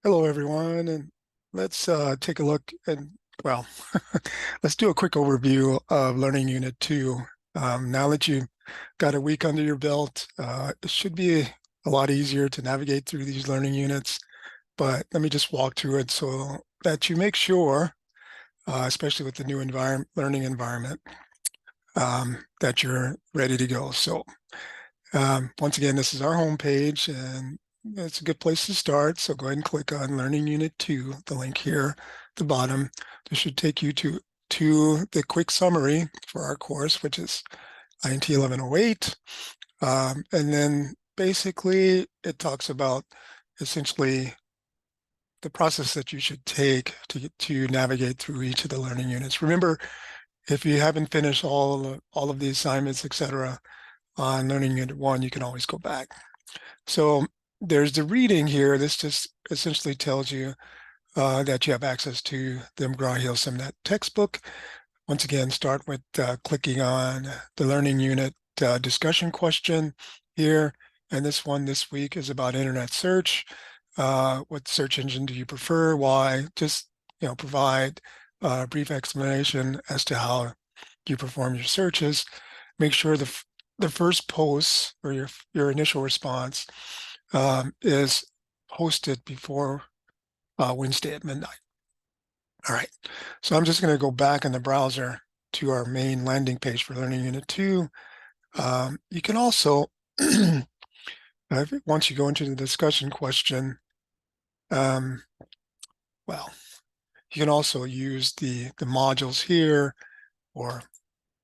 Hello, everyone, and let's take a look and, well, let's do a quick overview of Learning Unit 2. Now that you've got a week under your belt, it should be a lot easier to navigate through these learning units, but let me just walk through it so that you make sure, especially with the new learning environment, that you're ready to go. So once again, this is our homepage, and it's a good place to start. So go ahead and click on Learning Unit 2, the link here at the bottom. This should take you to the quick summary for our course, which is INT1108. And then basically it talks about essentially the process that you should take to navigate through each of the learning units. Remember, if you haven't finished all of the assignments, etc., on Learning Unit 1, you can always go back. So there's the reading here. This just essentially tells you that you have access to the McGraw-Hill SimNet textbook. Once again, start with clicking on the Learning Unit discussion question here. And this one this week is about internet search. What search engine do you prefer? Why? Just, provide a brief explanation as to how you perform your searches. Make sure the first post or your initial response is posted before Wednesday at midnight. All right, so I'm just going to go back in the browser to our main landing page for Learning Unit 2. You can also, once you go into the discussion question, um, well, you can also use the modules here or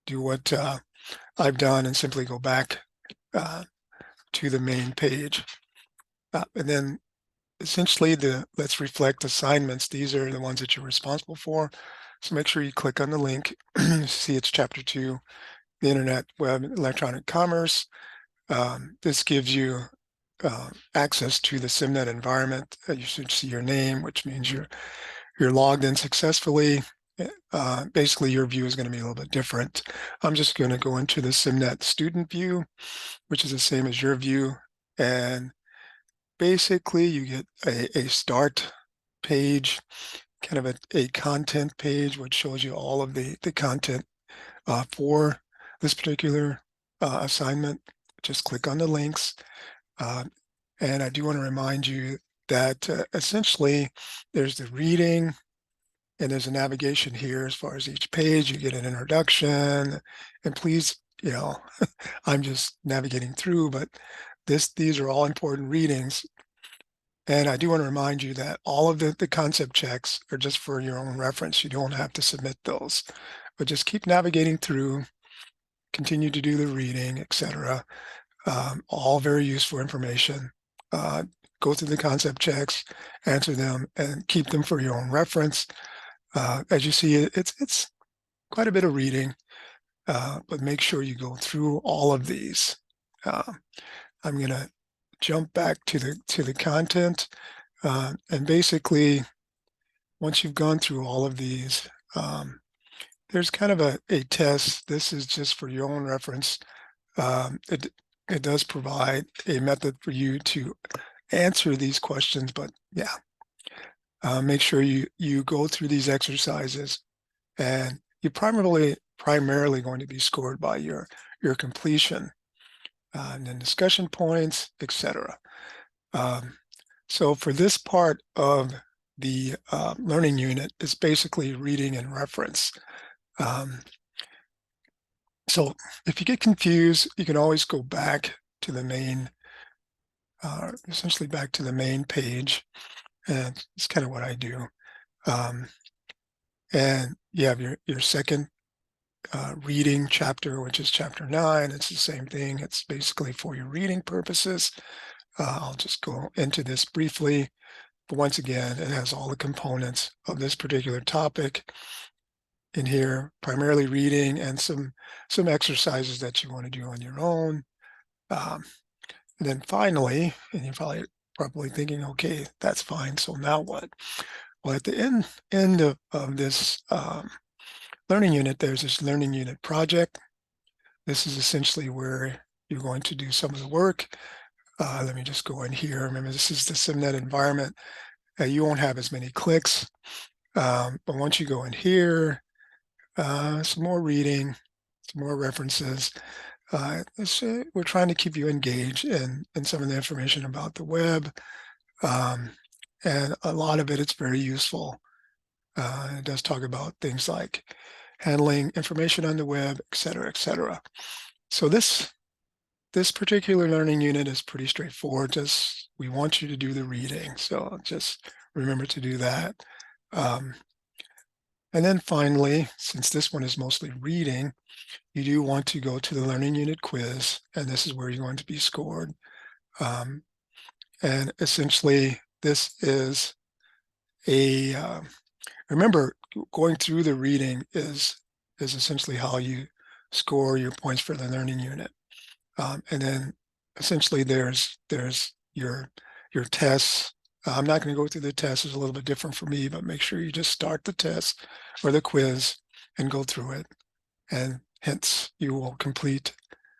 do what I've done and simply go back to the main page. And then essentially let's reflect assignments. These are the ones that you're responsible for. So make sure you click on the link. See, it's chapter 2, the internet, web, electronic commerce. This gives you access to the SimNet environment. You should see your name, which means you're logged in successfully. Basically, your view is going to be a little bit different. I'm just going to go into the SimNet student view, which is the same as your view. And basically, you get a start page, kind of a content page, which shows you all of the content for this particular assignment. Just click on the links. And I do want to remind you that essentially there's the reading and there's a navigation here as far as each page. You get an introduction, and please, I'm just navigating through, but these are all important readings. And I do want to remind you that all of the concept checks are just for your own reference. You don't have to submit those, but just keep navigating through, continue to do the reading, etc. All very useful information. Go through the concept checks, answer them, and keep them for your own reference. As you see, it's quite a bit of reading, but make sure you go through all of these. I'm going to jump back to the content, and basically, once you've gone through all of these, there's kind of a test. This is just for your own reference. It does provide a method for you to answer these questions, but yeah, make sure you go through these exercises, and you're primarily going to be scored by your completion, and then discussion points, etc. So for this part of the learning unit, it's basically reading and reference. So if you get confused, you can always go back to the main, essentially back to the main page, and it's kind of what I do. And you have your second reading chapter, which is chapter 9. It's the same thing. It's basically for your reading purposes. I'll just go into this briefly, but once again, it has all the components of this particular topic in here, primarily reading and some exercises that you want to do on your own. And then finally, and you're probably thinking, okay, that's fine. So now what? Well, at the end of this learning unit, there's this learning unit project. This is essentially where you're going to do some of the work. Let me just go in here. Remember, this is the SimNet environment. You won't have as many clicks, but once you go in here, some more reading, some more references. We're trying to keep you engaged in some of the information about the web, um, and a lot of it's very useful. It does talk about things like handling information on the web, et cetera, et cetera. So this particular learning unit is pretty straightforward. Just we want you to do the reading, so just remember to do that. Um, and then finally, since this one is mostly reading, you do want to go to the learning unit quiz, and this is where you're going to be scored. Um, and essentially, this is remember, going through the reading is essentially how you score your points for the learning unit. And then essentially there's your tests. I'm not going to go through the test. It's a little bit different for me, but make sure you just start the test or the quiz and go through it. And hence you will complete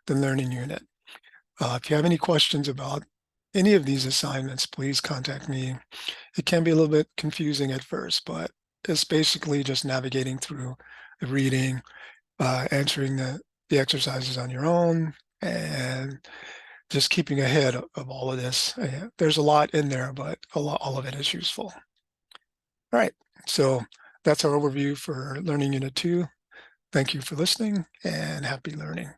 the learning unit. If you have any questions about any of these assignments, please contact me. It can be a little bit confusing at first, but it's basically just navigating through the reading, answering the exercises on your own, and just keeping ahead of all of this. There's a lot in there, but all of it is useful. All right, so that's our overview for Learning Unit 2. Thank you for listening and happy learning.